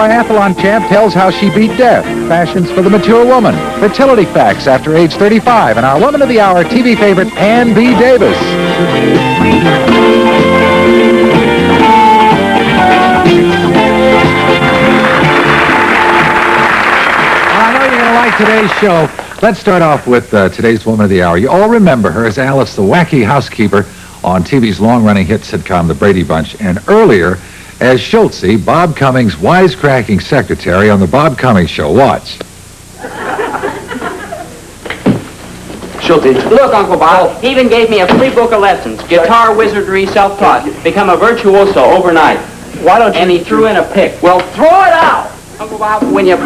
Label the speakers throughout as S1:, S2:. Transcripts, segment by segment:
S1: triathlon champ tells how she beat death, fashions for the mature woman, fertility facts after age 35, and our Woman of the Hour TV favorite, Ann B. Davis. I know you're going to like today's show. Let's start off with today's Woman of the Hour. You all remember her as Alice, the wacky housekeeper on TV's long-running hit sitcom, The Brady Bunch, and earlier as Schultzy, Bob Cummings' wisecracking secretary on The Bob Cummings Show. Watch.
S2: Schultzy. Look, Uncle Bob, he even gave me a free book of lessons, guitar, wizardry, self-taught. Become a virtuoso overnight.
S3: Why don't you...
S2: And he threw in a pick.
S3: Well, throw it out!
S2: Uncle Bob, when you... We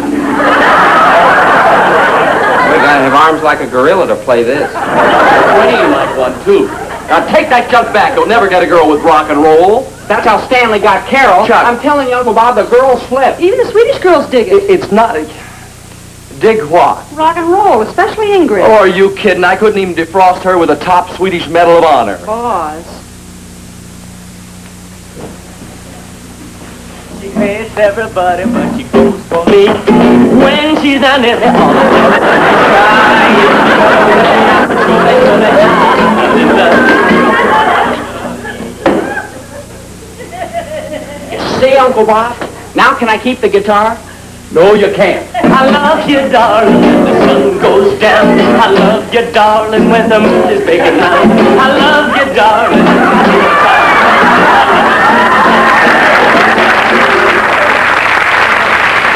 S2: gotta have arms like a gorilla to play this.
S3: Winnie might want too. Now take that junk back. You'll never get a girl with rock and roll.
S2: That's how Stanley got Carol.
S3: Chuck.
S2: I'm telling you, Uncle Bob, the girls flip.
S4: Even the Swedish girls dig it.
S3: It's not... Dig what?
S4: Rock and roll, especially Ingrid.
S3: Oh, are you kidding? I couldn't even defrost her with a top Swedish Medal of Honor.
S4: Boss.
S5: She hates everybody, but she goes for me. When she's down there,
S2: You see, Uncle Bob? Now can I keep the guitar?
S3: No, you can't.
S5: I love you, darling, when the sun goes down. I love you, darling, when the moon is big and round. I love you, darling.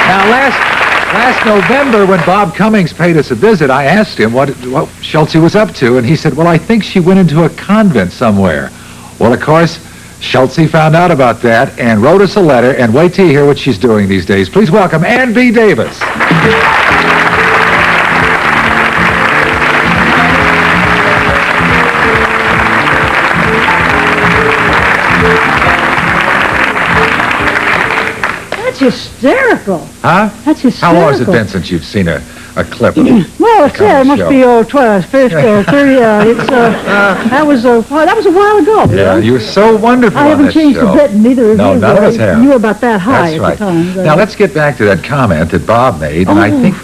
S1: Now, last November, when Bob Cummings paid us a visit, I asked him what Schultzy was up to, and he said, well, I think she went into a convent somewhere. Well, of course, Schultzy found out about that and wrote us a letter, and wait till you hear what she's doing these days. Please welcome Ann B. Davis.
S4: That's hysterical.
S1: Huh?
S4: That's hysterical.
S1: How long has it been since you've seen a clip of
S4: Well, it's
S1: Cummings
S4: it must
S1: show?
S4: be 12, 30. That was a while ago.
S1: Yeah, you were so wonderful
S4: I
S1: on
S4: haven't
S1: that
S4: changed
S1: show.
S4: a bit, neither of
S1: No,
S4: you.
S1: none of us have.
S4: You were about that high
S1: That's right.
S4: at the time.
S1: Now, let's get back to that comment that Bob made, and I think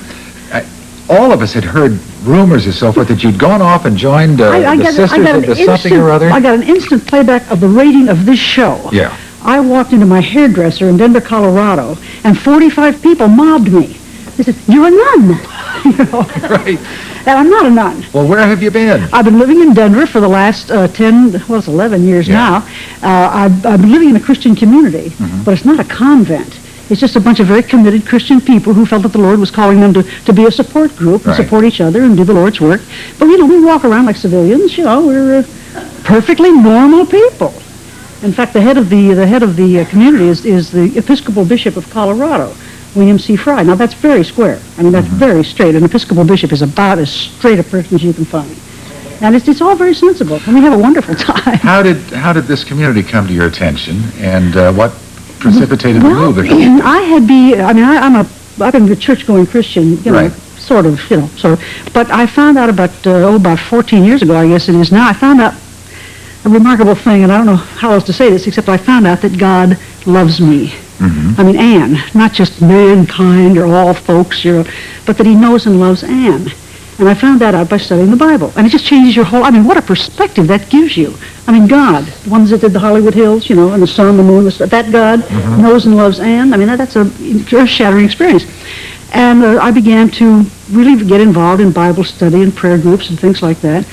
S1: all of us had heard rumors and so forth that you'd gone off and joined the Sisters of the something or other.
S4: I got an instant playback of the rating of this show.
S1: Yeah.
S4: I walked into my hairdresser in Denver, Colorado, and 45 people mobbed me. They said, "You're a nun." You know?
S1: Right.
S4: And I'm not a nun.
S1: Well, where have you been?
S4: I've been living in Denver for the last 11 years now. I've been living in a Christian community, but it's not a convent. It's just a bunch of very committed Christian people who felt that the Lord was calling them to be a support group and support each other and do the Lord's work. But, you know, we walk around like civilians. You know, we're perfectly normal people. In fact, the head of the community is the Episcopal Bishop of Colorado, William C. Fry. Now, that's very square. I mean, that's very straight. An Episcopal Bishop is about as straight a person as you can find. And it's all very sensible, and we have a wonderful time.
S1: How did this community come to your attention, and what precipitated the move?
S4: I've been a church-going Christian, you know, sort of. But I found out about 14 years ago, I guess it is now, I found out a remarkable thing, and I don't know how else to say this, except I found out that God loves me. I mean, Ann, not just mankind or all folks, but that he knows and loves Ann. And I found that out by studying the Bible. And it just changes your whole, what a perspective that gives you. I mean, God, the ones that did the Hollywood Hills, and the sun, the moon, that God knows and loves Ann. I mean, that's a earth-shattering experience. And I began to really get involved in Bible study and prayer groups and things like that.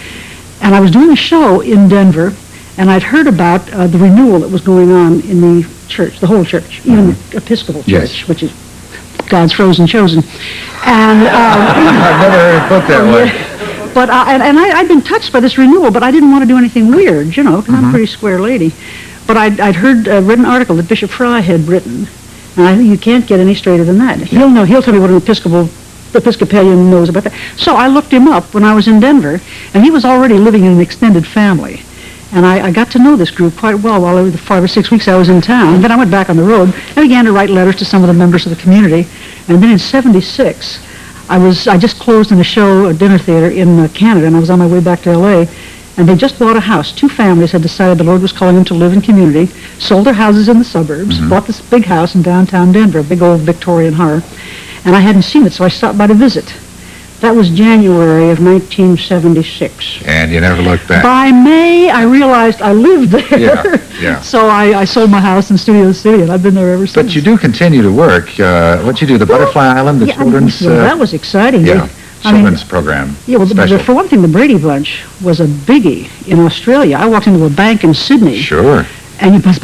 S4: And I was doing a show in Denver, and I'd heard about the renewal that was going on in the church, the whole church, even the Episcopal Church, which is God's frozen chosen. And
S1: I've never heard it put that way.
S4: But I'd been touched by this renewal, but I didn't want to do anything weird, because I'm a pretty square lady. But I'd read an article that Bishop Fry had written, and I think you can't get any straighter than that. He'll tell me what an Episcopalian knows about that. So I looked him up when I was in Denver, and he was already living in an extended family. And I got to know this group quite well while the 5 or 6 weeks I was in town. Then I went back on the road and began to write letters to some of the members of the community. And then in '76, I just closed in a show, a dinner theater in Canada, and I was on my way back to L.A. And they just bought a house. Two families had decided the Lord was calling them to live in community, sold their houses in the suburbs, bought this big house in downtown Denver, a big old Victorian hearth. And I hadn't seen it, so I stopped by to visit. That was January of 1976.
S1: And you never looked back.
S4: By May, I realized I lived there.
S1: Yeah.
S4: So I sold my house in Studio City, and I've been there ever since.
S1: But you do continue to work. What you do, the Butterfly Island, the children's...
S4: that was exciting.
S1: Yeah, children's program.
S4: Yeah, well,
S1: special.
S4: for one thing, the Brady Bunch was a biggie in Australia. I walked into a bank in Sydney.
S1: Sure.
S4: And you buzz,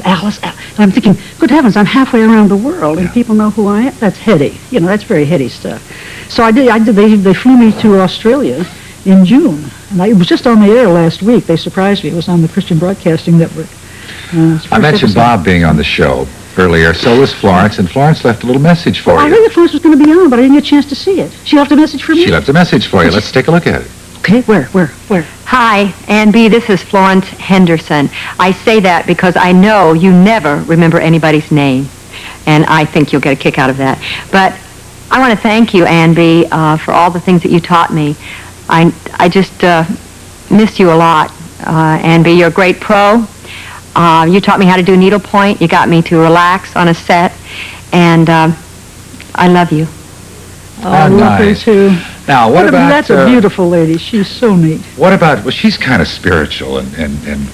S4: Alice. And I'm thinking, good heavens, I'm halfway around the world, and people know who I am. That's heady. That's very heady stuff. So I did. They flew me to Australia in June. And it was just on the air last week. They surprised me. It was on the Christian Broadcasting Network.
S1: I mentioned Bob being on the show earlier. So was Florence, and Florence left a little message for
S4: I
S1: you.
S4: heard that Florence was going to be on, but I didn't get a chance to see it. She left a message for me?
S1: She left a message for you. Let's take a look at it.
S4: Okay, where?
S6: Hi, Ann B. This is Florence Henderson. I say that because I know you never remember anybody's name, and I think you'll get a kick out of that. But I want to thank you, Ann B., for all the things that you taught me. I just miss you a lot, Ann B. You're a great pro. You taught me how to do needlepoint. You got me to relax on a set, and I love you.
S4: I love her,
S1: nice.
S4: too.
S1: Now, what about...
S4: That's a beautiful lady. She's so neat.
S1: What about... Well, she's kind of spiritual and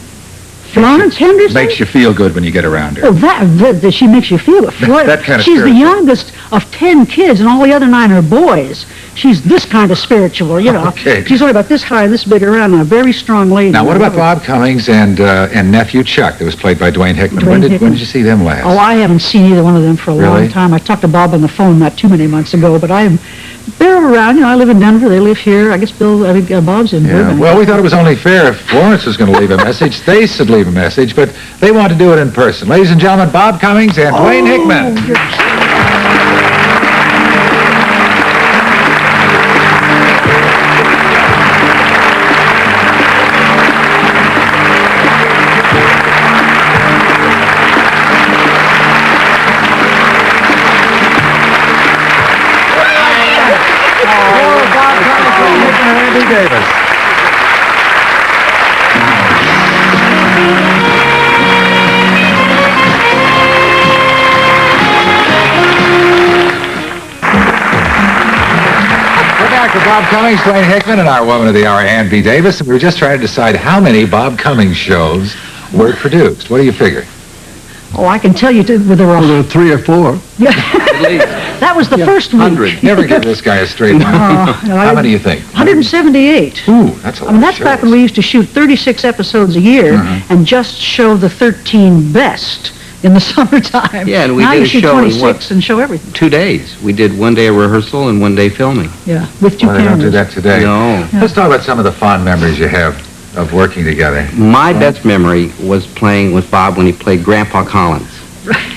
S4: Florence Henderson?
S1: makes you feel good when you get around her.
S4: Oh, that she makes you feel it.
S1: That kind of
S4: She's the
S1: spiritual.
S4: youngest of 10 kids, and all the other 9 are boys. She's this kind of spiritual,
S1: Okay.
S4: She's only about this high, this big around, and a very strong lady.
S1: Now, what about Bob Cummings and nephew Chuck that was played by Dwayne Hickman? When did you see them last?
S4: Oh, I haven't seen either one of them for a
S1: Really?
S4: long time. I talked to Bob on the phone not too many months ago, but they're around. I live in Denver. They live here. I guess Bob's in
S1: Yeah.
S4: Burbank.
S1: Well, we thought it was only fair if Florence was going to leave a message, they should leave a message, but they want to do it in person. Ladies and gentlemen, Bob Cummings and Dwayne Hickman. Davis. We're back with Bob Cummings, Dwayne Hickman, and our woman of the hour, Ann B. Davis. And we were just trying to decide how many Bob Cummings shows were produced. What do you figure?
S4: Oh, I can tell you there were
S7: 3 or 4.
S4: That was the first week.
S3: 100.
S1: Never give this guy a straight number. How many do you think?
S4: 178.
S1: Ooh, that's a lot.
S4: I mean, that's back when we used to shoot 36 episodes a year and just show the 13 best in the summertime.
S8: Yeah, and we
S4: now
S8: did
S4: you
S8: a
S4: shoot
S8: show in
S4: 26 and show everything.
S8: 2 days. We did 1 day of rehearsal and 1 day filming.
S4: Yeah, with 2
S1: Well, they
S4: cameras.
S1: don't do that today.
S8: No.
S1: Let's talk about some of the fond memories you have of working together.
S8: My best memory was playing with Bob when he played Grandpa Collins.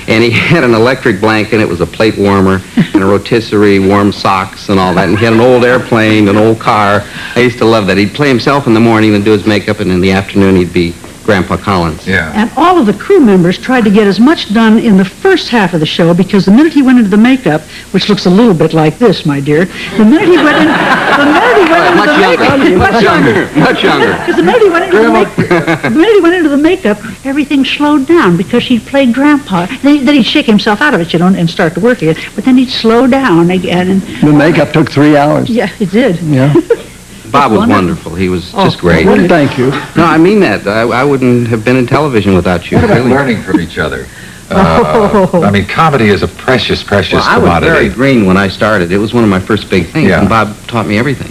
S8: And he had an electric blanket, it was a plate warmer, and a rotisserie, warm socks, and all that. And he had an old airplane, an old car. I used to love that. He'd play himself in the morning and do his makeup, and in the afternoon he'd be Grandpa Collins.
S1: Yeah.
S4: And all of the crew members tried to get as much done in the first half of the show because the minute he went into the makeup, which looks a little bit like this, my dear, the minute he went into
S8: Much
S4: the
S8: younger.
S4: makeup,
S8: Much younger.
S4: because the minute he went into the makeup, everything slowed down because he played Grandpa. Then he'd shake himself out of it, and start to work again. But then he'd slow down again. And
S7: The makeup took 3 hours.
S4: yeah, it did.
S7: Yeah.
S8: Bob was
S4: wonderful.
S8: wonderful. He was just great.
S7: Well, thank you.
S8: No, I mean that. I wouldn't have been in television without you.
S1: What about
S8: really.
S1: learning from each other? I mean, comedy is a precious
S8: Well, I was
S1: commodity.
S8: very green when I started. It was one of my first big things,
S1: Yeah.
S8: and Bob taught me everything.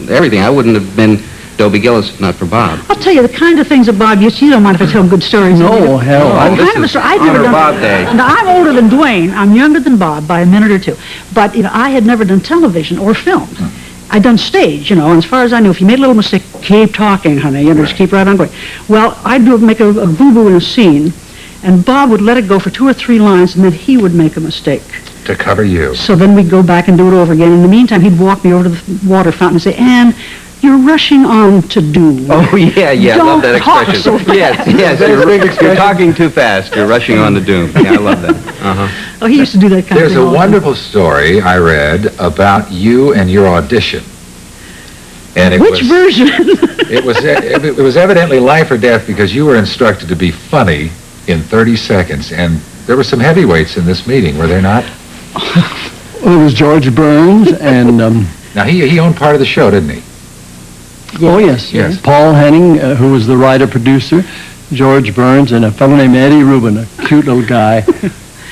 S8: Everything. I wouldn't have been Dobie Gillis if not for Bob.
S4: I'll tell you the kind of things that Bob used. You don't mind if I tell him good stories?
S7: No, hell.
S8: Oh,
S4: The
S8: this
S4: kind of a
S8: is
S4: story I've never
S8: Honor
S4: done.
S8: Bob Day.
S4: Now, I'm older than Dwayne. I'm younger than Bob by a minute or two. But, I had never done television or film. I'd done stage, and as far as I knew, if you made a little mistake, keep talking, honey, just keep right on going. Well, I'd make a boo-boo in a scene, and Bob would let it go for 2 or 3 lines, and then he would make a mistake.
S1: To cover you.
S4: So then we'd go back and do it over again. In the meantime, he'd walk me over to the water fountain and say, Ann, you're rushing on to do.
S8: Oh, yeah, I love that
S4: Don't talk
S8: expression.
S4: so
S8: Yes, you're talking too fast. You're rushing on to doom. Yeah, I love that. Uh-huh.
S4: Oh, he used to do that kind
S1: There's
S4: of thing.
S1: a
S4: all the time.
S1: wonderful story I read about you and your audition. And it
S4: Which
S1: was,
S4: version?
S1: it was evidently life or death because you were instructed to be funny in 30 seconds. And there were some heavyweights in this meeting, were there not?
S7: Well, it was George Burns and...
S1: Now, he owned part of the show, didn't he?
S7: Oh, yes.
S1: Yes.
S7: Paul Henning, who was the writer-producer, George Burns, and a fellow named Eddie Rubin, a cute little guy.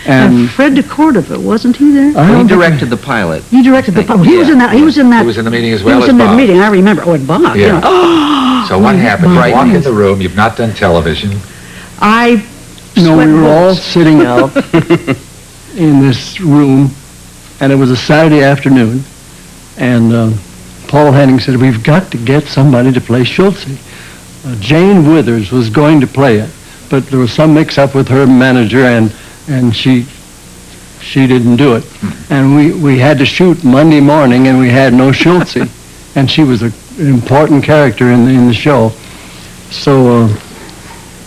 S4: And Fred de Cordova, wasn't he there?
S8: He directed the pilot.
S4: He directed the pilot. He was in that. He was in that.
S1: He was in the meeting as
S4: He
S1: well
S4: was
S1: as
S4: in that
S1: Bob.
S4: meeting. I remember. Oh, and Bob.
S1: Yeah.
S4: You know.
S1: So what happened? You
S4: my
S1: walk in
S4: goodness.
S1: the room. You've not done television.
S4: I.
S7: No,
S4: sweat
S7: we were all
S4: bullets.
S7: sitting out in this room, and it was a Saturday afternoon, and Paul Henning said, we've got to get somebody to play Schultze. Jane Withers was going to play it, but there was some mix-up with her manager, and she didn't do it. And we had to shoot Monday morning, and we had no Schultze, and she was an important character in the show. So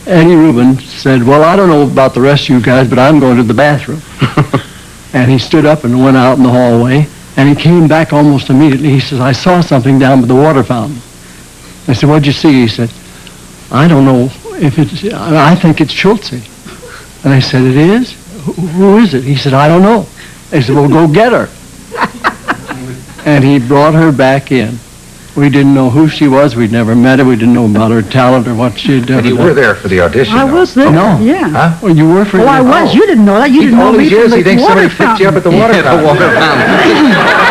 S7: Eddie Rubin said, well, I don't know about the rest of you guys, but I'm going to the bathroom. And he stood up and went out in the hallway, and he came back almost immediately. He says, I saw something down by the water fountain. I said, what'd you see? He said, I don't know if it's, I think it's Schultze. And I said, it is? Who is it? He said, I don't know. I said, well, go get her. And he brought her back in. We didn't know who she was. We'd never met her. We didn't know about her talent or what she'd done.
S1: And you were there for the audition,
S4: I
S1: though.
S4: was there.
S7: No.
S4: Yeah.
S1: Huh?
S7: Oh, you were for
S4: Oh, I was. You didn't know that. You didn't know
S1: All
S4: me
S1: these years,
S4: from
S1: he
S4: the
S1: thinks
S4: water
S1: somebody picked you up at the
S4: fountain.
S1: water
S8: Yeah, the
S1: fountain.
S8: water fountain.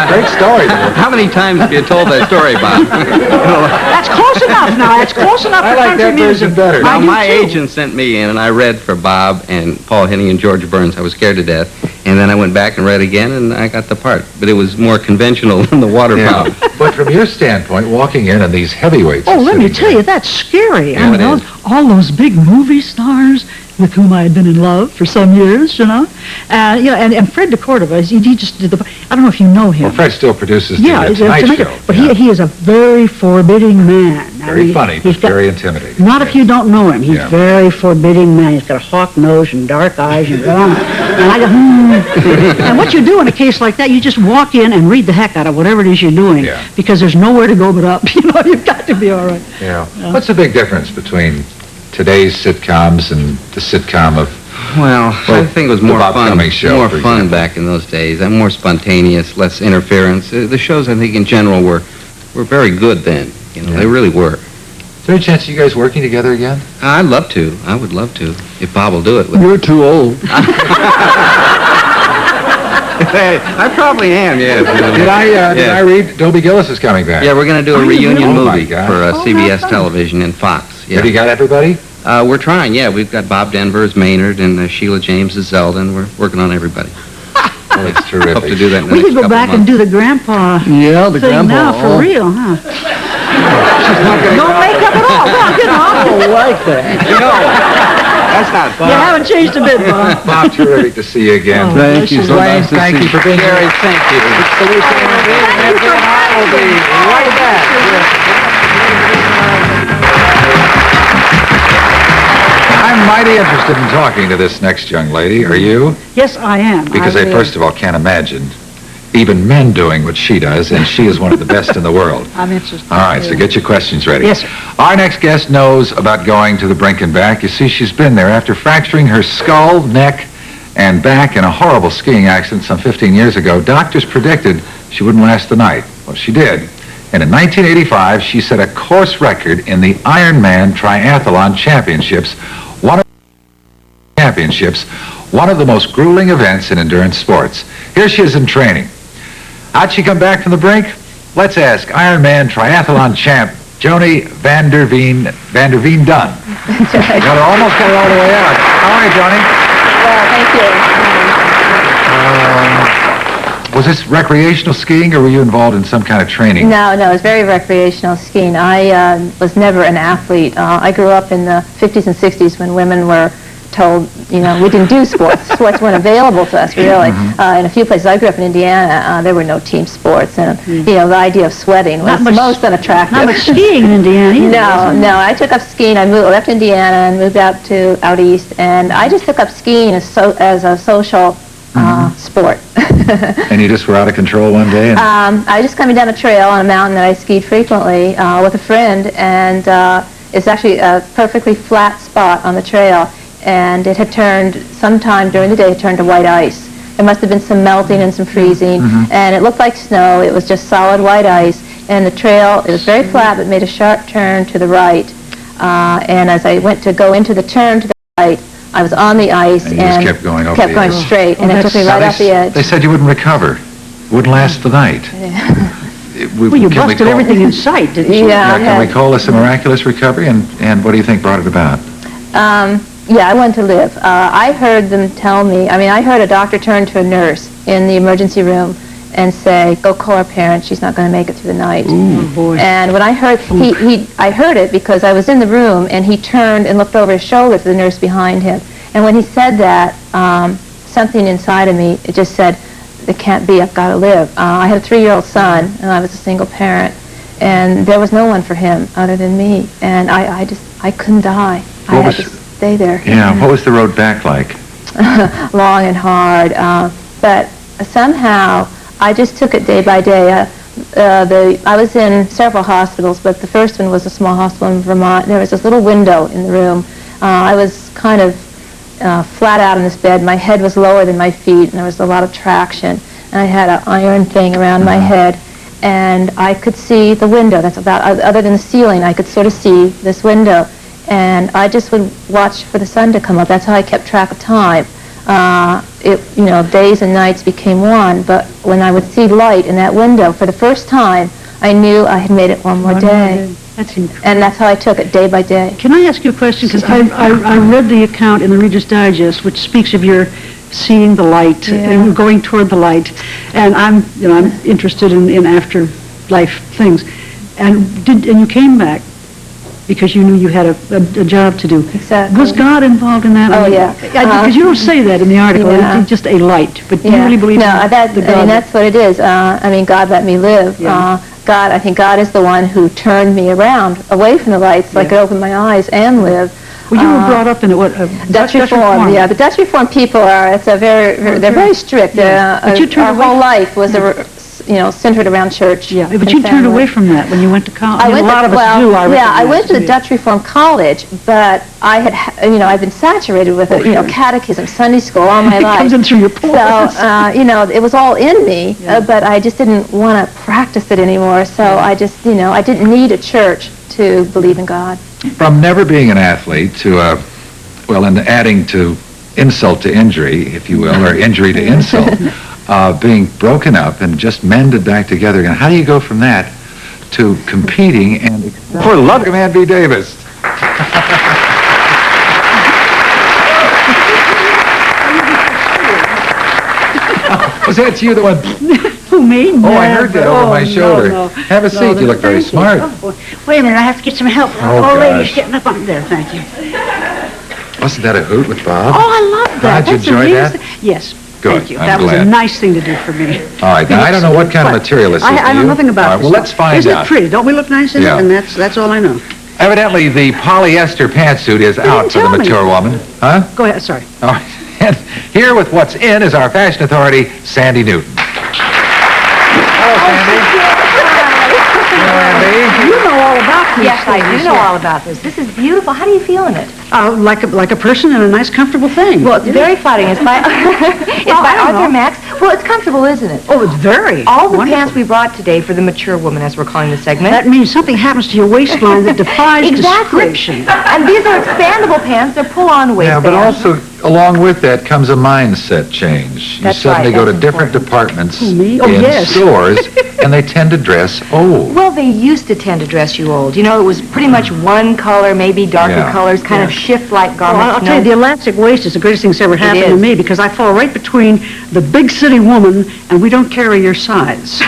S1: Great story.
S8: How many times have you told that story, Bob?
S4: That's close enough now. That's close enough
S1: I
S4: for
S1: like
S4: country
S1: that version
S4: music.
S1: better.
S8: Now,
S4: I do
S8: my
S4: too.
S8: agent sent me in, and I read for Bob and Paul Henning and George Burns. I was scared to death. And then I went back and read again, and I got the part. But it was more conventional than the water
S1: Yeah.
S8: fountain.
S1: But from your standpoint, walking in and these heavyweights.
S4: Oh,
S1: are
S4: let me
S1: sitting
S4: tell
S1: there.
S4: you, that's scary.
S8: Yeah,
S4: I mean,
S8: it
S4: those,
S8: is.
S4: all those big movie stars with whom I had been in love for some years, you know. And Fred de Cordova, he just did the, I don't know if you know him.
S1: Well, Fred still produces
S4: Yeah,
S1: the
S4: it's
S1: Tonight
S4: Tonight
S1: Show.
S4: Show. But
S1: Yeah.
S4: he is a very forbidding man.
S1: Very funny, but
S4: he's got-
S1: very intimidating.
S4: Not if you don't know him. He's
S1: Yeah.
S4: very forbidding man. He's got a hawk nose and dark eyes and I go, And what you do in a case like that, you just walk in and read the heck out of whatever it is you're doing.
S1: Yeah.
S4: Because there's nowhere to go but up. You know, you've got to be all right.
S1: Yeah. What's the big difference between today's sitcoms and the sitcom of...
S8: Well,
S1: Well,
S8: I think it was
S1: the
S8: more
S1: Bob
S8: fun.
S1: Cummings show,
S8: More
S1: for
S8: fun
S1: example.
S8: back in those days, and more spontaneous, less interference. The shows, I think, in general, were very good then. You know,
S1: Yeah.
S8: they really were.
S1: Is there a chance of you guys working together again?
S8: I'd love to. I would love to, if Bob will do it. With
S7: You're too old.
S8: I probably am, yes.
S1: Did I read Dobie Gillis is coming back?
S8: Yeah, we're going to do a
S4: Are you
S8: reunion
S1: really? Oh, my
S8: movie
S1: God.
S8: for
S4: Oh,
S8: CBS
S4: how fun.
S8: television and Fox. Yeah.
S1: Have you got everybody?
S8: We're trying, yeah. We've got Bob Denver as Maynard and Sheila James as Zelda, and we're working on everybody.
S1: Oh, that's terrific.
S8: Hope to do that in the
S4: We
S8: next
S4: could go
S8: couple
S4: back
S8: months.
S4: and do the grandpa
S7: Yeah, the
S4: thing
S7: grandpa.
S4: now for real, huh? No makeup at all. Well, you know.
S7: I like that.
S8: No, that's not
S4: You
S8: fun.
S4: haven't changed a bit, Bob.
S1: Bob, terrific to see you again.
S4: Oh,
S7: Thank you. So
S1: Dwayne,
S7: nice to
S1: thank
S7: see
S1: you for being here.
S8: Gary, thank you.
S1: It's the weekend review, and Andrew and I will be right back. I'm mighty interested in talking to this next young lady. Are you?
S4: Yes, I am.
S1: Because I first of all can't imagine even men doing what she does, and she is one of the best in the world.
S4: I'm interested.
S1: All right, so get your questions ready.
S4: Yes, sir.
S1: Our next guest knows about going to the brink and back. You see, she's been there after fracturing her skull, neck, and back in a horrible skiing accident some 15 years ago. Doctors predicted she wouldn't last the night. Well, she did. And in 1985, she set a course record in the Ironman Triathlon Championships, one of the most grueling events in endurance sports. Here she is in training. How'd she come back from the brink? Let's ask Ironman Triathlon champ Joni Vanderveen Dunn. Got her almost got her all the way out. How are you, Joni?
S9: Well, thank you.
S1: Was this recreational skiing, or were you involved in some kind of training?
S9: No, it was very recreational skiing. I was never an athlete. I grew up in the 50s and 60s when women were told, you know, we didn't do sports. Sports weren't available to us, really. In a few places, I grew up in Indiana, there were no team sports. And, you know, the idea of sweating was most unattractive.
S4: Not much skiing in Indiana either.
S9: No, I took up skiing. I left Indiana and moved out east, and I just took up skiing as a social sport.
S1: And you just were out of control one day? And
S9: I was just coming down a trail on a mountain that I skied frequently with a friend, and it's actually a perfectly flat spot on the trail, and it had turned, sometime during the day, it turned to white ice. There must have been some melting and some freezing, and it looked like snow. It was just solid white ice, and the trail, it was very flat, but made a sharp turn to the right. And as I went to go into the turn to the right, I was on the ice
S1: and you just kept going over
S9: kept
S1: the
S9: going
S1: edge.
S9: straight, and it took me right off the edge.
S1: They said you wouldn't recover. Wouldn't last the night.
S4: Well, you busted everything in sight, didn't you?
S9: Yeah,
S1: Can we call this a miraculous recovery? And what do you think brought it about?
S9: Yeah, I wanted to live. I heard them tell me, I heard a doctor turn to a nurse in the emergency room and say, go call her parents, she's not going to make it through the night.
S4: Oh, boy.
S9: And when I heard, I heard it because I was in the room, and he turned and looked over his shoulder to the nurse behind him. And when he said that, something inside of me, it just said, it can't be, I've got to live. I had a 3-year-old son, and I was a single parent, and there was no one for him other than me. And I couldn't die. I had to stay there.
S1: Yeah, what was the road back like?
S9: Long and hard. But somehow, I just took it day by day. I was in several hospitals, but the first one was a small hospital in Vermont. There was this little window in the room. I was kind of flat out in this bed. My head was lower than my feet, and there was a lot of traction. And I had an iron thing around my head, and I could see the window. That's about, other than the ceiling, I could sort of see this window. And I just would watch for the sun to come up. That's how I kept track of time. Days and nights became one, but when I would see light in that window for the first time, I knew I had made it one more day.
S4: That's incredible.
S9: And that's how I took it day by day.
S4: Can I ask you a question? Because I read the account in the Reader's Digest, which speaks of your seeing the light and going toward the light. And I'm interested in afterlife things. And you came back because you knew you had a job to do.
S9: Exactly.
S4: Was God involved in that?
S9: Oh, yeah.
S4: Because you don't say that in the article.
S9: Yeah.
S4: It's just a light. But do you really believe
S9: that's what it is. God let me live.
S4: Yeah.
S9: I think God is the one who turned me around, away from the lights, so I could open my eyes and live.
S4: Well, you were brought up in what?
S9: Dutch Reform. Yeah, the Dutch Reform people they're very strict.
S4: Yeah.
S9: Our whole life was centered around church.
S4: Yeah, but you turned away from that when you went to college.
S9: A lot
S4: of us do.
S9: I went to the Dutch Reform College, but I had, I've been saturated with it. Catechism, Sunday school, all my life.
S4: It comes in through your pores.
S9: So, it was all in me, but I just didn't want to practice it anymore. So I just, I didn't need a church to believe in God.
S1: From never being an athlete to, and adding to insult to injury, if you will, or injury to insult, being broken up and just mended back together again. How do you go from that to competing and for love of man B. Davis? Was that you that went?
S4: Who, me?
S1: Oh, I heard that over my shoulder.
S4: No.
S1: Have a seat. You look very smart.
S4: Wait a minute, I have to get some help.
S1: Oh,
S4: lady's
S1: gosh.
S4: getting up on there. Thank you.
S1: Wasn't that a hoot with Bob?
S4: Oh, I love that.
S1: Did you enjoy that?
S4: Yes.
S1: Good.
S4: Thank you.
S1: I'm
S4: That was a
S1: glad.
S4: nice thing to do for me.
S1: All right. Now, I don't know what kind of material this is.
S4: I know nothing about
S1: All right,
S4: this.
S1: well, let's find
S4: Isn't
S1: out.
S4: it pretty? Don't we look nice in
S1: Yeah.
S4: it? And that's all I know.
S1: Evidently, the polyester pantsuit is out for the
S4: tell me.
S1: mature woman. Huh?
S4: Go ahead. Sorry.
S1: All right. And here with what's in is our fashion authority, Sandy Newton. Hello, Sandy. Hello, Andy.
S4: You know all about these
S6: Yes, I
S4: things,
S6: do know
S4: yeah.
S6: all about this. This is beautiful. How do you feel in it?
S4: Like a person in a nice, comfortable thing.
S6: Well, it's very flattering. It's by, it's
S4: Oh,
S6: by
S4: I don't
S6: Arthur
S4: know.
S6: Max. Well, it's comfortable, isn't it?
S4: Oh, it's very.
S6: All the
S4: wonderful.
S6: pants we brought today for the mature woman, as we're calling the segment.
S4: That means something happens to your waistline that defies
S6: Exactly.
S4: description.
S6: And these are expandable pants. They're pull-on
S1: Yeah,
S6: waistbands.
S1: but also, along with that comes a mindset change. You
S6: That's
S1: suddenly
S6: right,
S1: go to
S6: that's
S1: different
S6: important.
S1: departments
S4: Who, me?
S1: in
S4: Oh, yes.
S1: stores, and they tend to dress old.
S6: Well, they used to tend to dress you old. You know, it was pretty much one color, maybe darker
S1: Yeah.
S6: colors, kind of shift-like
S4: Well,
S6: garments.
S4: I'll tell you, the elastic waist is the greatest thing that's ever happened to
S6: is.
S4: me because I fall right between the big city woman and we don't carry your size.
S6: So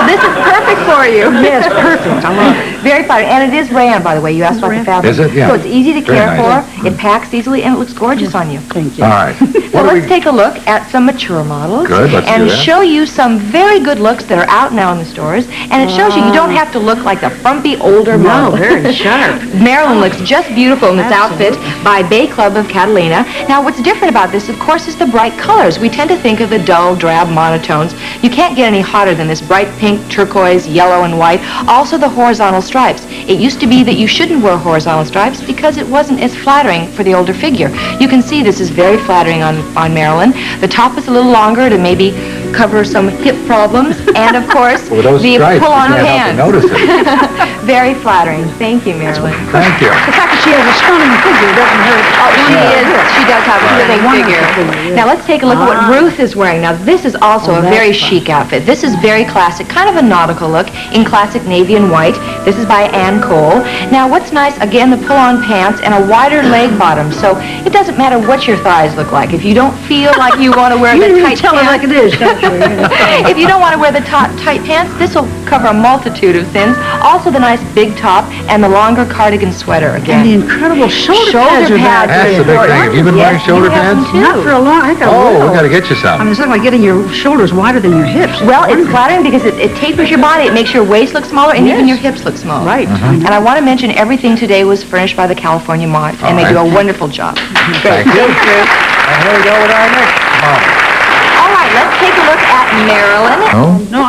S6: this is perfect for you.
S4: Yes, perfect. I love it.
S10: Very flattering. And it is rayon, by the way. You asked about the fabric.
S1: Is it? Yeah.
S10: So it's easy to
S1: Very
S10: care
S1: nice.
S10: for. It packs easily, and it looks gorgeous on you.
S4: Thank you.
S1: All right.
S10: Well, let's take a look at some mature models.
S1: Good, let's do
S10: and
S1: that.
S10: show you some very good looks that are out now in the stores. And it shows you don't have to look like the frumpy older model.
S4: very sharp.
S10: Marilyn looks just beautiful in this outfit by Bay Club of Catalina. Now, what's different about this, of course, is the bright colors. We tend to think of the dull, drab monotones. You can't get any hotter than this bright pink, turquoise, yellow, and white. Also, the horizontal stripes. It used to be that you shouldn't wear horizontal stripes because it wasn't as flattering for the older figure. You can see this is very flattering on Marilyn. The top is a little longer to maybe cover some hip problems. And, of course,
S1: Well, those
S10: the
S1: stripes,
S10: pull-on
S1: you can't help
S10: pants.
S1: but notice it.
S10: Very flattering. Thank you, Marilyn.
S1: Thank you.
S4: The fact that she has a stunning figure doesn't hurt.
S10: She does have a stunning figure. Now let's take a look at what Ruth is wearing. Now this is also a very chic outfit. This is very classic, kind of a nautical look in classic navy and white. This is by Ann Cole. Now what's nice, again, the pull-on pants and a wider leg bottom. So it doesn't matter what your thighs look like. If you don't feel like you want to wear the tight
S4: Tell her like
S10: pants,
S4: it is, don't you?
S10: if you don't want to wear the tight pants, this will cover a multitude of thins. Also the nice big top and the longer cardigan sweater
S4: And
S10: again.
S4: the incredible shoulder pads are back.
S1: That's the big thing. Have you been wearing shoulder pads?
S4: Not for a long, I think I
S1: Oh,
S4: will.
S1: we got to get you
S4: I
S1: some.
S4: mean, it's not like getting your shoulders wider than your hips.
S10: Well, it's flattering because it tapers your body. It makes your waist look smaller and even your hips look smaller.
S4: Right.
S10: And I want to mention everything today was furnished by the California Moth, and they do a wonderful job.
S1: Thank you. And here we go with our next model.
S10: All right, let's take a look at Marilyn.
S1: Oh,
S4: No,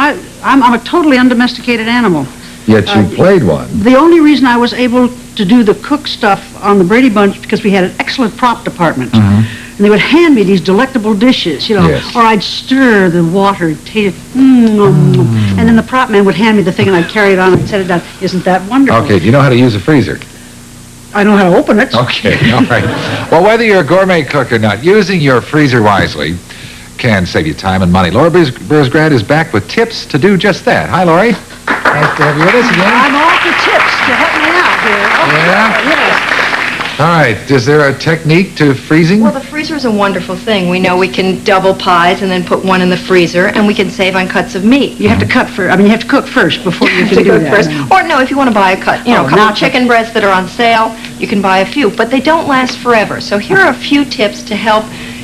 S4: I'm a totally undomesticated animal.
S1: yet you played one.
S4: The only reason I was able to do the cook stuff on the Brady Bunch because we had an excellent prop department. And they would hand me these delectable dishes, you know,
S1: Yes.
S4: or I'd stir the water, taste it, and then the prop man would hand me the thing and I'd carry it on and set it down. Isn't that wonderful?
S1: Okay, do you know how to use a freezer?
S4: I know how to open it.
S1: Okay, all right. Well, whether you're a gourmet cook or not, using your freezer wisely can save you time and money. Laura Bursgrad is back with tips to do just that. Hi, Lori. Nice to have you with us again.
S4: I'm all for tips to help me out here.
S1: Yeah?
S4: Yes.
S1: All right. Is there a technique to freezing?
S10: Well, the freezer is a wonderful thing. We know we can double pies and then put one in the freezer, and we can save on cuts of meat.
S4: You have to cut first. I mean, you have to cook first before you
S10: to
S4: can do
S10: cook
S4: that.
S10: first. Or no, if you want to buy a cut, a couple
S4: not
S10: of chicken breasts that are on sale, you can buy a few, but they don't last forever. So here are a few tips to help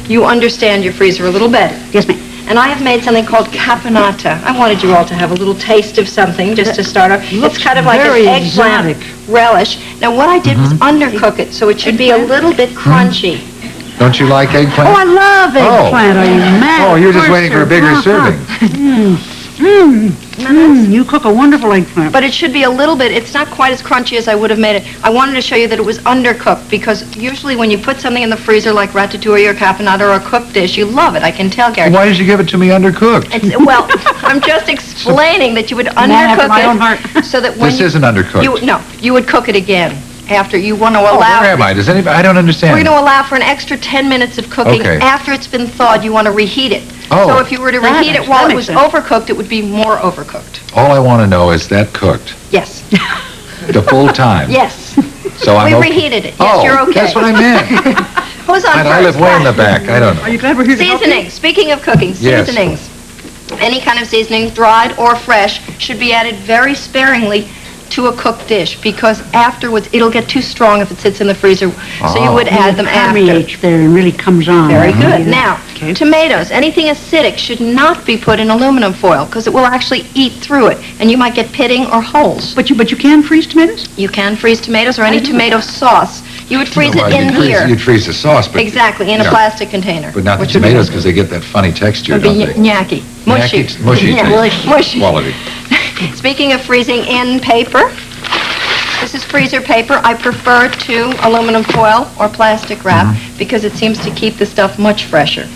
S10: you understand your freezer a little better.
S4: Yes, ma'am.
S10: And I have made something called caponata. I wanted you all to have a little taste of something just to start off. It's kind of like an
S4: very
S10: eggplant
S4: exotic.
S10: relish. Now what I did was undercook it, so it should be a little bit crunchy.
S1: Don't you like eggplant?
S4: Oh, I love eggplant. Are you mad?
S1: Oh, you're just
S4: Of course
S1: waiting for a
S4: you're-
S1: bigger serving.
S4: You cook a wonderful eggplant.
S10: But it should be a little bit, it's not quite as crunchy as I would have made it. I wanted to show you that it was undercooked because usually when you put something in the freezer like ratatouille or caponata or a cooked dish, you love it. I can tell, Gary.
S1: Why did you give it to me undercooked?
S10: Well, I'm just explaining that you would
S4: Man after my own
S10: undercook
S4: heart.
S10: it so that when
S1: This isn't undercooked.
S10: you would cook it again after you want to
S1: Oh,
S10: allow.
S1: where am I? Does anybody? I don't understand.
S10: We're going to allow for an extra 10 minutes of cooking.
S1: Okay.
S10: After it's been thawed, you want to reheat it.
S1: Oh.
S10: So if you were to
S4: That
S10: reheat it
S4: makes-
S10: while
S4: that
S10: it was
S4: makes sense.
S10: overcooked, it would be more overcooked.
S1: All I want to know is that cooked
S10: Yes.
S1: the full time.
S10: Yes.
S1: So I'm
S10: We
S1: okay.
S10: reheated it. Yes,
S1: Oh,
S10: you're okay.
S1: that's what I meant.
S10: Who's on
S1: And I live
S10: first?
S1: way in the back. I don't know.
S4: Are you glad we're here to help you?
S10: Seasoning. Speaking of cooking,
S1: Yes.
S10: seasonings. Any kind of seasoning, dried or fresh, should be added very sparingly to a cooked dish because afterwards it'll get too strong if it sits in the freezer. So you would add them after.
S4: Permeates there and really comes on.
S10: Very good. Now,
S4: Okay.
S10: tomatoes. Anything acidic should not be put in aluminum foil because it will actually eat through it and you might get pitting or holes.
S4: But you can freeze tomatoes?
S10: You can freeze tomatoes or any tomato sauce. You would freeze
S1: Well,
S10: it in here.
S1: You'd freeze the sauce, but
S10: Exactly, in a
S1: yeah.
S10: plastic container.
S1: But not the
S10: which would be
S1: tomatoes because they get that funny texture,
S10: Would
S1: don't
S10: be
S1: they?
S10: knacky. Mushy.
S1: Knacky, mushy
S10: Yeah,
S1: taste.
S10: mushy.
S1: Quality.
S10: Speaking of freezing in paper, this is freezer paper. I prefer to aluminum foil or plastic wrap because it seems to keep the stuff much fresher.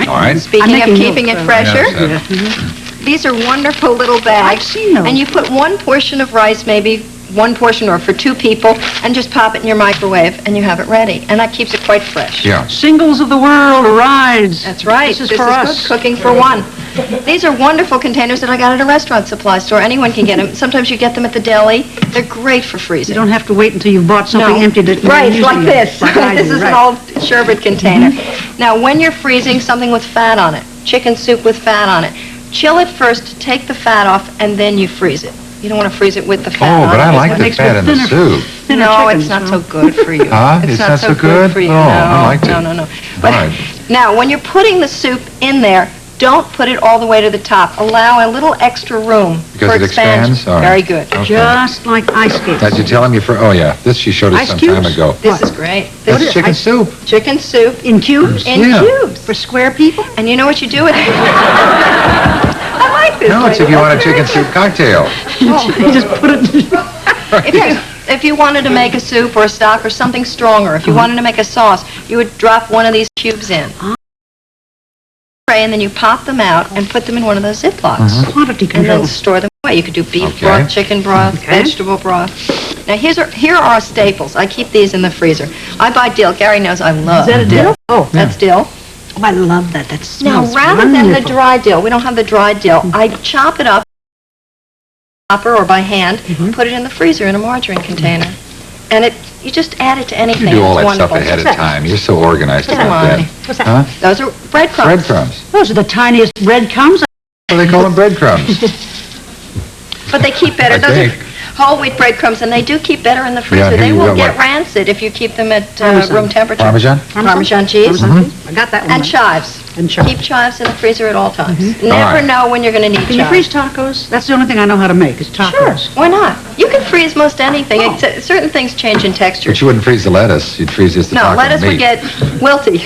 S1: All right.
S10: Speaking of
S4: making
S10: keeping
S4: notes,
S10: it fresher,
S1: Yeah.
S10: these are wonderful little bags.
S4: I've seen those.
S10: And you put one portion of rice, maybe one portion or for two people, and just pop it in your microwave and you have it ready. And that keeps it quite fresh.
S1: Yeah.
S4: Singles of the world, arise.
S10: That's right.
S4: This is for us.
S10: good cooking for one. These are wonderful containers that I got at a restaurant supply store. Anyone can get them. Sometimes you get them at the deli. They're great for
S4: You
S10: freezing.
S4: don't have to wait until you've bought something
S10: No.
S4: empty that you're
S10: Right,
S4: using
S10: like
S4: it.
S10: this.
S4: Like I
S10: This
S4: do,
S10: is
S4: right.
S10: an old sherbet container. Now, when you're freezing something with fat on it, chicken soup with fat on it, chill it first, take the fat off, and then you freeze it. You don't want to freeze it with the fat.
S1: Oh,
S10: on
S1: but
S10: it.
S1: I
S10: It
S1: like the
S10: makes
S1: fat in the soup.
S10: No, it's not so good for you.
S1: Huh? It's not so good?
S10: for you.
S1: Oh, I liked it.
S10: No. But
S1: All right.
S10: now, when you're putting the soup in there, don't put it all the way to the top. Allow a little extra room
S1: Because
S10: for
S1: it
S10: expansion.
S1: expands? All right.
S10: Very good.
S1: Okay.
S4: Just like ice skates.
S1: Did you tell him oh yeah, this she showed us
S4: Ice
S1: some time
S4: cubes?
S1: ago.
S10: This is great.
S1: That's
S10: This
S1: chicken
S10: is
S1: soup.
S10: chicken soup
S4: In cubes?
S10: in
S1: Yeah.
S10: cubes.
S4: For square people?
S10: And you know what you do with it? I like this.
S1: No, it's if you want a chicken soup cocktail.
S4: You just put it...
S10: If you wanted to make a soup or a stock or something stronger, if you wanted to make a sauce, you would drop one of these cubes in. And then you pop them out and put them in one of those Ziplocs.
S4: Quantity
S10: And
S4: control.
S10: then store them away. You could do beef
S1: Okay.
S10: broth, chicken broth,
S4: Okay.
S10: vegetable broth. Now here are our staples. I keep these in the freezer. I buy dill. Gary knows I love
S4: Is that a dill? Oh,
S10: That's dill.
S4: I love that. That
S10: Now
S4: smells
S10: rather than the
S4: wonderful.
S10: dry dill, we don't have the dry dill. I chop it up, chopper or by hand, put it in the freezer in a margarine container, and you just add it to anything.
S1: You do all
S10: It's
S1: that stuff
S10: wonderful.
S1: ahead of time. You're so organized
S10: Come
S1: about
S10: on.
S1: that.
S4: What's that?
S1: Huh?
S10: Those are breadcrumbs.
S1: Breadcrumbs.
S4: Those are the tiniest breadcrumbs.
S1: Well, they call them breadcrumbs.
S10: But they keep better.
S1: I
S10: Those
S1: think.
S10: are whole wheat breadcrumbs, and they do keep better in the freezer.
S1: here
S10: They
S1: you
S10: will
S1: got
S10: get
S1: what?
S10: rancid if you keep them at
S4: Parmesan.
S10: room temperature.
S1: Parmesan?
S10: Parmesan cheese.
S4: I got that one.
S10: And chives.
S4: And chives.
S10: Keep chives in the freezer at all times.
S1: All
S10: Never
S1: right.
S10: know when you're going to need
S4: Can you freeze
S10: chives.
S4: tacos? That's the only thing I know how to make is
S10: Sure.
S4: tacos.
S10: Why not? You can freeze most anything. Except certain things change in texture.
S1: But you wouldn't freeze the lettuce. You'd freeze just the
S10: No,
S1: taco
S10: lettuce
S1: meat.
S10: would get wilty.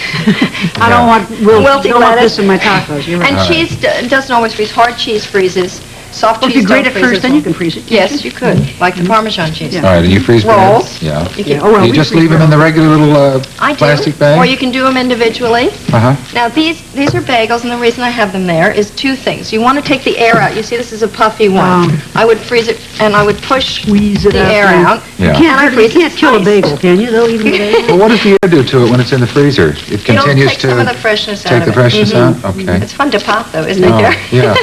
S4: I don't want
S10: Wilty
S4: don't want
S10: lettuce.
S4: this in my tacos. You're right.
S10: And cheese doesn't always freeze. Hard cheese freezes. Soft
S4: Well, if
S10: cheese
S4: you grate
S10: don't
S4: it
S10: freeze
S4: first,
S10: as
S4: then you
S10: well.
S4: can freeze it.
S10: Yes, you could, like the Parmesan cheese.
S4: Yeah.
S1: All right, and you freeze
S10: Rolls.
S1: bread? Yeah.
S10: You
S4: Yeah.
S10: can,
S4: Oh, well,
S1: You
S4: we
S1: just
S4: freeze
S1: leave them in the regular little
S10: I do.
S1: plastic bag?
S10: Or you can do them individually.
S1: Uh-huh.
S10: Now, these are bagels, and the reason I have them there is two things. You want to take the air out. You see, this is a puffy one. I would freeze it, and I would push
S4: Squeeze it
S10: the
S4: out
S10: air
S4: there.
S10: out.
S1: Yeah.
S4: You
S10: And I
S4: can't,
S10: freeze
S4: you
S10: it
S4: can't kill a
S10: nice.
S4: bagel, can you, though, even a bagel?
S1: Well, what does the air do to it when it's in the freezer? It
S10: It'll
S1: continues
S10: take
S1: to
S10: some of the freshness out
S1: take
S10: of
S1: the
S10: it.
S1: freshness out? Okay.
S10: It's fun to pop, though, isn't it,
S1: Oh,
S10: Gary?
S1: yeah.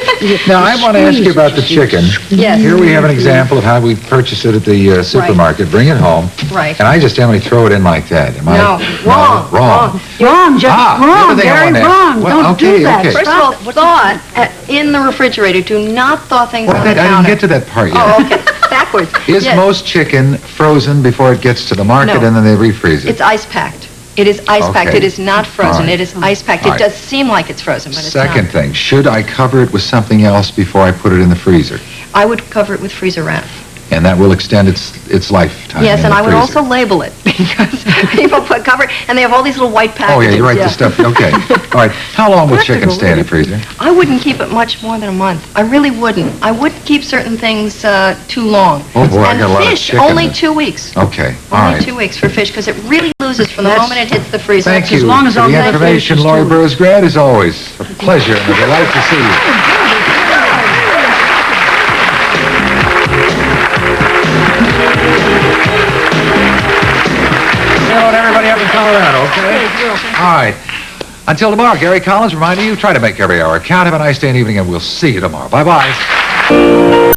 S1: Now, I want to ask you about the chicken.
S10: Yes.
S1: Here we have an example of how we purchase it at the supermarket, bring it home,
S10: Right.
S1: and I just generally throw it in like that. Am I?
S10: No, wrong.
S1: Wrong.
S4: Wrong, Jeff.
S1: the other
S4: Wrong,
S1: thing I
S4: Gary,
S1: wanted to ask-
S4: wrong.
S1: Well,
S4: Don't
S1: okay,
S4: do that.
S1: okay.
S10: First of all, thaw in the refrigerator. Do not thaw things
S1: Well,
S10: on
S1: I
S10: the
S1: didn't
S10: counter.
S1: get to that part yet.
S10: Oh, okay. Backwards.
S1: Is
S10: Yes.
S1: most chicken frozen before it gets to the market
S10: No.
S1: and then they refreeze it?
S10: It's ice packed. It is ice packed.
S1: Okay.
S10: It is not frozen.
S1: All right.
S10: It is ice packed.
S1: All
S10: It
S1: right.
S10: does seem like it's frozen, but it's
S1: Second
S10: not.
S1: thing, should I cover it with something else before I put it in the freezer?
S10: I would cover it with freezer wrap.
S1: And that will extend its lifetime
S10: Yes,
S1: in
S10: and
S1: the
S10: I would
S1: freezer.
S10: also label it because people put cover and they have all these little white packages.
S1: Oh, yeah, you write
S10: Yeah.
S1: the stuff. Okay. All right. How long will chicken stay in the freezer?
S10: I wouldn't keep it much more than a month. I really wouldn't. I wouldn't keep certain things too long.
S1: Oh, boy, I
S10: and
S1: got a lot of
S10: fish,
S1: chicken
S10: only
S1: then.
S10: 2 weeks.
S1: Okay. All
S10: Only
S1: right.
S10: 2 weeks for fish because it really loses from the
S4: That's-
S10: moment it hits the freezer.
S1: Thank you
S4: as long as
S1: for
S4: all
S1: the
S4: that
S1: information,
S4: fish is
S1: Lori
S4: too.
S1: Burroughs Grad, as always. A pleasure and a delight to see you. Hello to everybody up in Colorado, okay? All right. Until tomorrow, Gary Collins reminding you, try to make every hour count. Have a nice day and evening, and we'll see you tomorrow. Bye-bye.